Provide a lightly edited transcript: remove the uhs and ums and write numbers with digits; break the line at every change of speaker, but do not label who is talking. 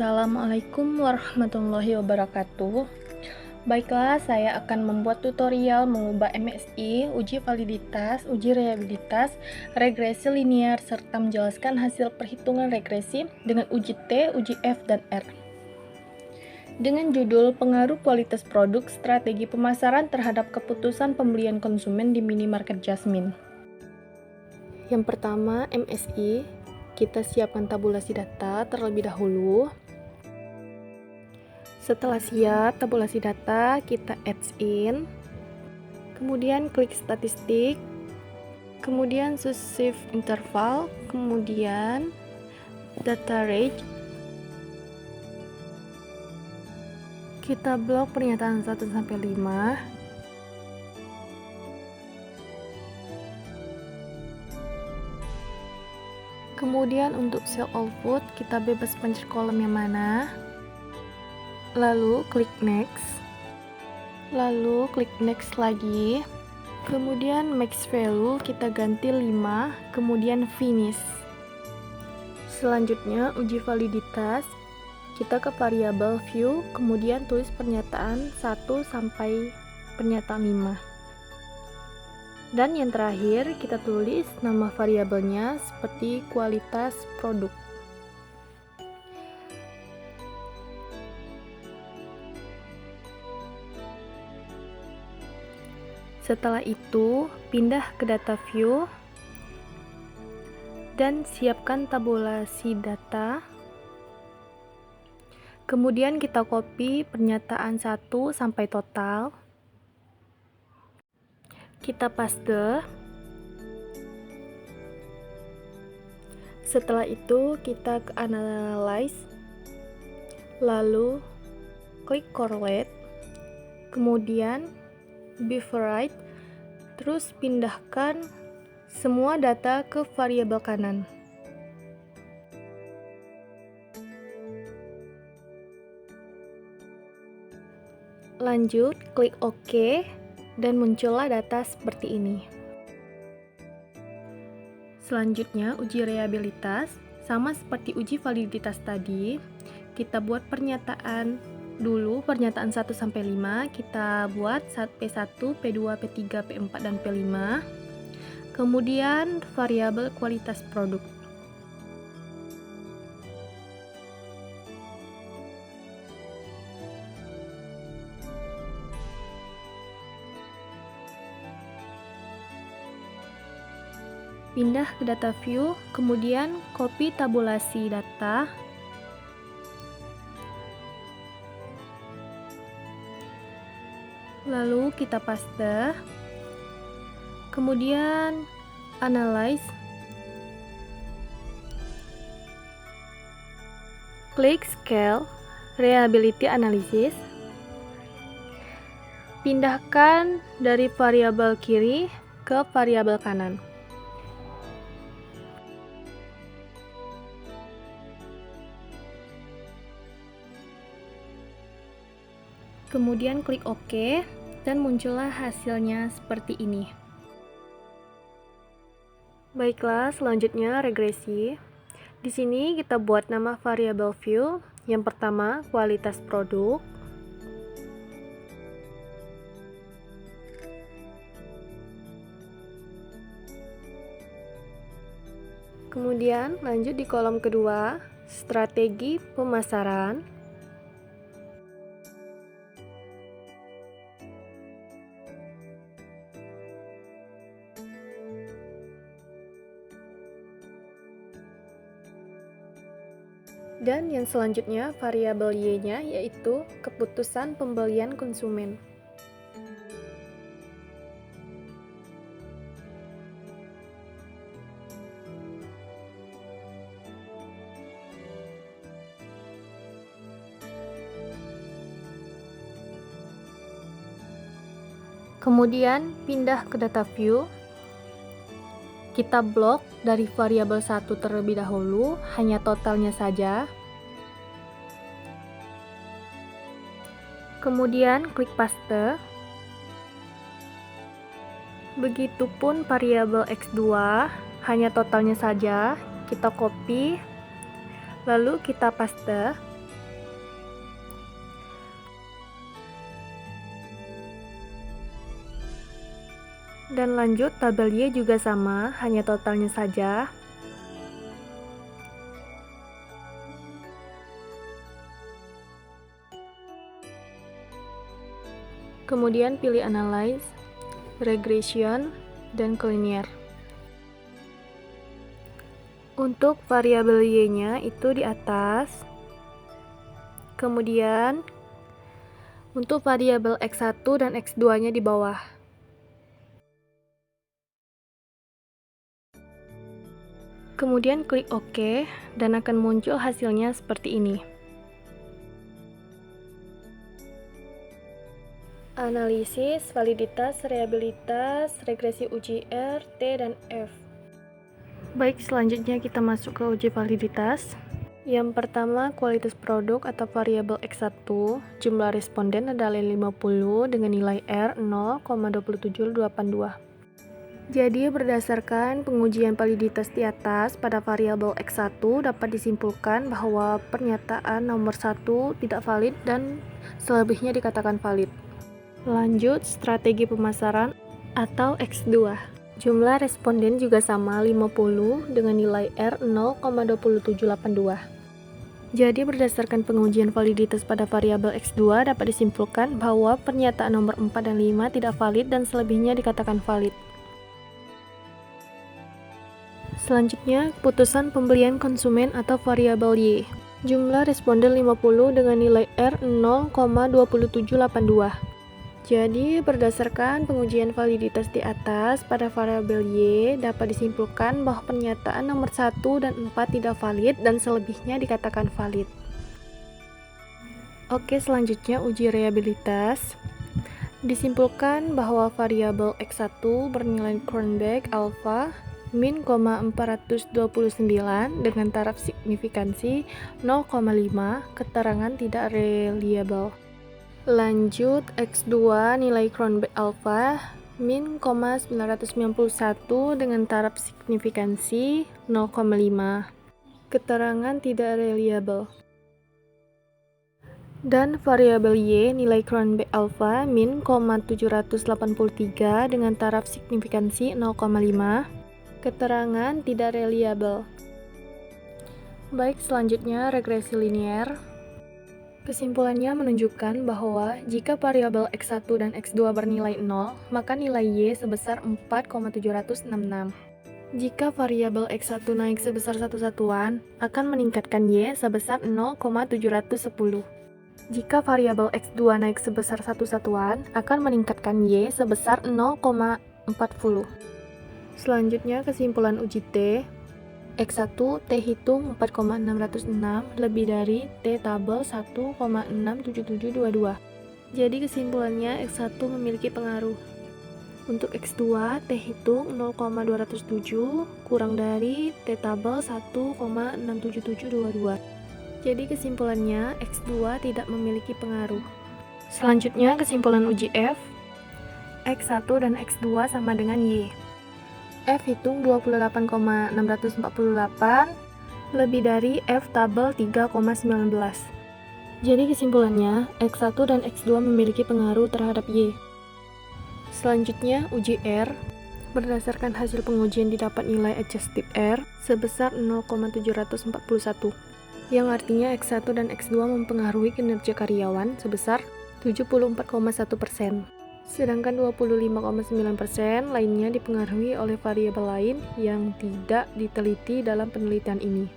Assalamualaikum warahmatullahi wabarakatuh. Baiklah, saya akan membuat tutorial mengubah MSI, uji validitas, uji reliabilitas, regresi linear, serta menjelaskan hasil perhitungan regresi dengan uji T, uji F, dan R. Dengan judul Pengaruh Kualitas Produk, Strategi Pemasaran terhadap Keputusan Pembelian Konsumen di Minimarket Jasmine. Yang pertama, MSI. Kita siapkan tabulasi data terlebih dahulu. Setelah siap tabulasi data, kita adds in. Kemudian klik statistik. Kemudian successive interval. Kemudian data range. Kita blok pernyataan 1-5. Kemudian untuk cell output, kita bebas pencet kolom yang mana. Lalu klik next. Lalu klik next lagi. Kemudian max value kita ganti 5, kemudian finish. Selanjutnya uji validitas. Kita ke variabel view, kemudian tulis pernyataan 1 sampai pernyataan 5. Dan yang terakhir, kita tulis nama variabelnya seperti kualitas produk. Setelah itu, pindah ke data view dan siapkan tabulasi data. Kemudian kita copy pernyataan 1 sampai total. Kita paste. Setelah itu kita ke analyze, lalu klik correlate, kemudian beaverite, terus pindahkan semua data ke variabel kanan. Lanjut klik OK. Dan muncullah data seperti ini. Selanjutnya uji reliabilitas, sama seperti uji validitas tadi, kita buat pernyataan dulu, pernyataan 1-5, kita buat P1, P2, P3, P4, dan P5. Kemudian variabel kualitas produk. Pindah ke data view, kemudian copy tabulasi data. Lalu kita paste. Kemudian analyze. Klik scale, reliability analysis. Pindahkan dari variabel kiri ke variabel kanan. Kemudian klik OK dan muncullah hasilnya seperti ini. Baiklah, selanjutnya regresi. Di sini kita buat nama variabel view. Yang pertama, kualitas produk. Kemudian lanjut di kolom kedua, strategi pemasaran. Dan yang selanjutnya variabel Y-nya yaitu keputusan pembelian konsumen. Kemudian pindah ke data view. Kita blok dari variabel 1 terlebih dahulu, hanya totalnya saja. Kemudian klik paste. Begitupun variabel X2, hanya totalnya saja. Kita copy, lalu kita paste. Dan lanjut, tabel Y juga sama, hanya totalnya saja. Kemudian pilih Analyze, Regression, dan Linear. Untuk variabel Y-nya itu di atas. Kemudian untuk variabel X1 dan X2-nya di bawah. Kemudian klik OK dan akan muncul hasilnya seperti ini. Analisis, validitas, reliabilitas, regresi uji R, T, dan F. Baik, selanjutnya kita masuk ke uji validitas. Yang pertama, kualitas produk atau variabel X1, jumlah responden adalah 50 dengan nilai R 0,27282. Jadi, berdasarkan pengujian validitas di atas, pada variabel X1 dapat disimpulkan bahwa pernyataan nomor 1 tidak valid dan selebihnya dikatakan valid. Lanjut, strategi pemasaran atau X2. Jumlah responden juga sama 50 dengan nilai R 0,27782. Jadi, berdasarkan pengujian validitas pada variabel X2 dapat disimpulkan bahwa pernyataan nomor 4 dan 5 tidak valid dan selebihnya dikatakan valid. Selanjutnya, keputusan pembelian konsumen atau variabel Y. Jumlah responden 50 dengan nilai R 0,27782. Jadi, berdasarkan pengujian validitas di atas, pada variabel Y dapat disimpulkan bahwa pernyataan nomor 1 dan 4 tidak valid dan selebihnya dikatakan valid. Oke, selanjutnya uji reliabilitas. Disimpulkan bahwa variabel X1 bernilai Cronbach alpha min, 429 dengan taraf signifikansi 0,5, keterangan tidak reliable. Lanjut, X2 nilai Cronbach alpha min, 991 dengan taraf signifikansi 0,5, keterangan tidak reliable. Dan variabel Y nilai Cronbach alpha min, 783 dengan taraf signifikansi 0,5, keterangan tidak reliable. Baik, selanjutnya regresi linear. Kesimpulannya menunjukkan bahwa jika variabel X1 dan X2 bernilai 0, maka nilai Y sebesar 4,766. Jika variabel X1 naik sebesar 1 satuan, akan meningkatkan Y sebesar 0,710. Jika variabel X2 naik sebesar 1 satuan, akan meningkatkan Y sebesar 0,40. Selanjutnya, kesimpulan uji T. X1 T hitung 4,606 lebih dari T tabel 1,67722. Jadi kesimpulannya X1 memiliki pengaruh. Untuk X2 T hitung 0,207 kurang dari T tabel 1,67722. Jadi kesimpulannya X2 tidak memiliki pengaruh. Selanjutnya kesimpulan uji F. X1 dan X2 sama dengan Y. F hitung 28,648 lebih dari F tabel 3,19. Jadi kesimpulannya X1 dan X2 memiliki pengaruh terhadap Y. Selanjutnya uji R. Berdasarkan hasil pengujian didapat nilai adjusted R sebesar 0,741, yang artinya X1 dan X2 mempengaruhi kinerja karyawan sebesar 74,1%. Sedangkan 25,9% lainnya dipengaruhi oleh variabel lain yang tidak diteliti dalam penelitian ini.